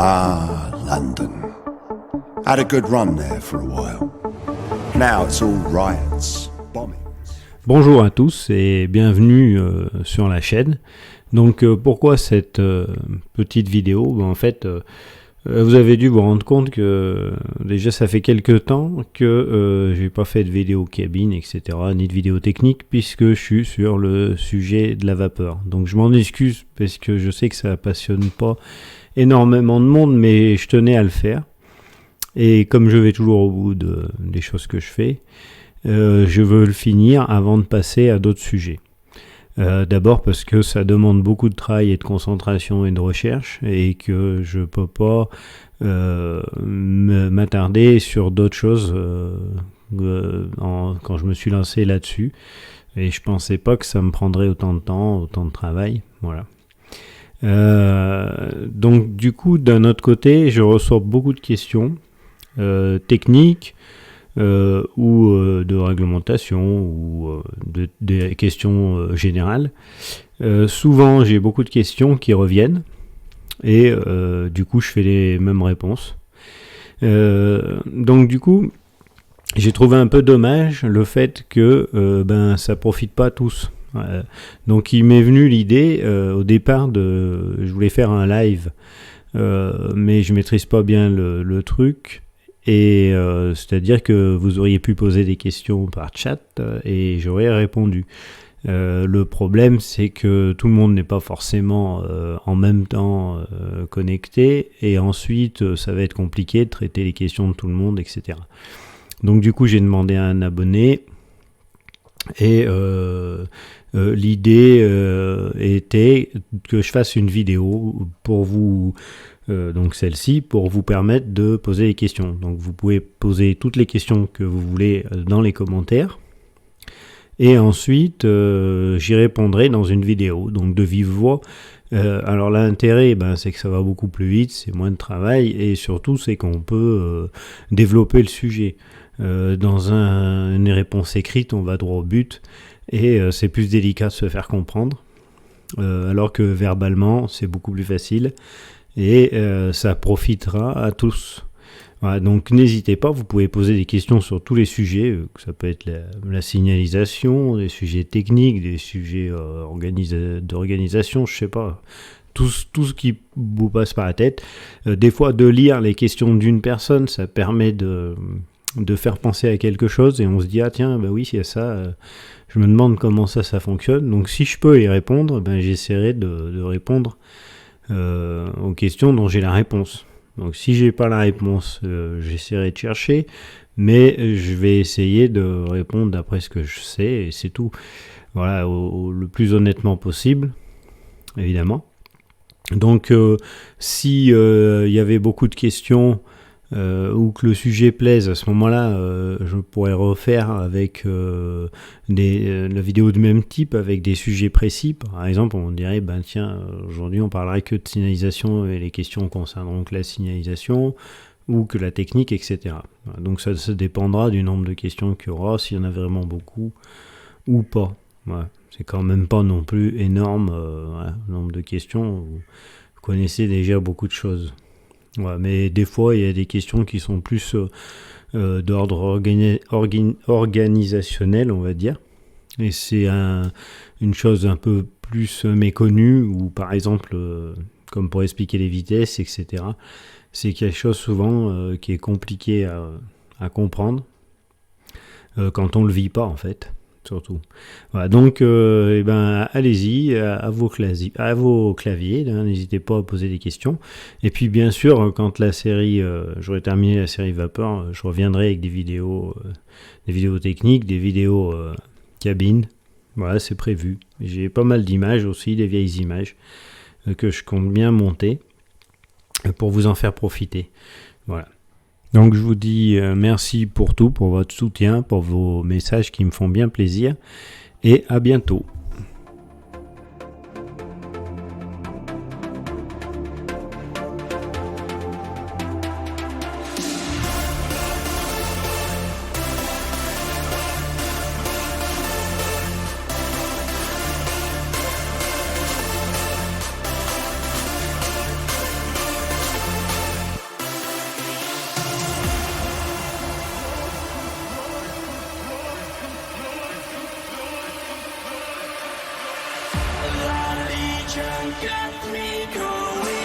Ah, London. Had a good run there for a while. Now it's all riots, bombings. Bonjour à tous et bienvenue sur la chaîne. Donc pourquoi cette petite vidéo ? En fait, vous avez dû vous rendre compte que déjà ça fait quelques temps que j'ai pas fait de vidéo cabine, etc., ni de vidéo technique, puisque je suis sur le sujet de la vapeur. Donc je m'en excuse parce que je sais que ça passionne pas énormément de monde, mais je tenais à le faire. Et comme je vais toujours au bout des choses que je fais, je veux le finir avant de passer à d'autres sujets. D'abord parce que ça demande beaucoup de travail et de concentration et de recherche et que je peux pas m'attarder sur d'autres choses quand je me suis lancé là-dessus. Et je pensais pas que ça me prendrait autant de temps, autant de travail. Voilà. Donc du coup, d'un autre côté, je reçois beaucoup de questions techniques ou de réglementation ou des questions générales. Souvent, j'ai beaucoup de questions qui reviennent et du coup, je fais les mêmes réponses. Donc du coup, j'ai trouvé un peu dommage le fait que ça profite pas à tous. Donc il m'est venu l'idée au départ je voulais faire un live, mais je maîtrise pas bien le truc. Et c'est-à-dire que vous auriez pu poser des questions par chat et j'aurais répondu. Le problème, c'est que tout le monde n'est pas forcément en même temps connecté et ensuite, ça va être compliqué de traiter les questions de tout le monde, etc. Donc du coup, j'ai demandé à un abonné et l'idée était que je fasse une vidéo pour vous... donc celle-ci, pour vous permettre de poser des questions. Donc vous pouvez poser toutes les questions que vous voulez dans les commentaires. Et ensuite, j'y répondrai dans une vidéo, donc de vive voix. Alors l'intérêt, c'est que ça va beaucoup plus vite, c'est moins de travail, et surtout, c'est qu'on peut développer le sujet. Dans une réponse écrite, on va droit au but, et c'est plus délicat de se faire comprendre. Alors que verbalement, c'est beaucoup plus facile. Et ça profitera à tous. Voilà, donc n'hésitez pas, vous pouvez poser des questions sur tous les sujets, ça peut être la signalisation, des sujets techniques, des sujets d'organisation, je sais pas, tout ce qui vous passe par la tête. Des fois, de lire les questions d'une personne, ça permet de faire penser à quelque chose et on se dit, ah tiens, oui, c'est ça, je me demande comment ça fonctionne. Donc si je peux y répondre, j'essaierai de répondre aux questions dont j'ai la réponse. Donc si j'ai pas la réponse, j'essaierai de chercher, mais je vais essayer de répondre d'après ce que je sais et c'est tout. Voilà, le plus honnêtement possible, évidemment. Donc si y avait beaucoup de questions ou que le sujet plaise, à ce moment-là, je pourrais refaire avec la vidéo de même type avec des sujets précis. Par exemple, on dirait, aujourd'hui on parlerait que de signalisation et les questions concerneront que la signalisation ou que la technique, etc. Donc ça dépendra du nombre de questions qu'il y aura, s'il y en a vraiment beaucoup ou pas. Voilà. C'est quand même pas non plus énorme le nombre de questions. Vous connaissez déjà beaucoup de choses. Ouais, mais des fois, il y a des questions qui sont plus d'ordre organisationnel, on va dire. Et c'est une chose un peu plus méconnue, ou par exemple, comme pour expliquer les vitesses, etc. C'est quelque chose souvent qui est compliqué à comprendre quand on ne le vit pas, en fait. Surtout. Voilà, donc allez-y à vos claviers, n'hésitez pas à poser des questions. Et puis bien sûr, quand j'aurai terminé la série Vapeur, je reviendrai avec des vidéos techniques, des vidéos cabine. Voilà, c'est prévu. J'ai pas mal d'images aussi, des vieilles images que je compte bien monter pour vous en faire profiter. Voilà. Donc je vous dis merci pour tout, pour votre soutien, pour vos messages qui me font bien plaisir et à bientôt. got me going.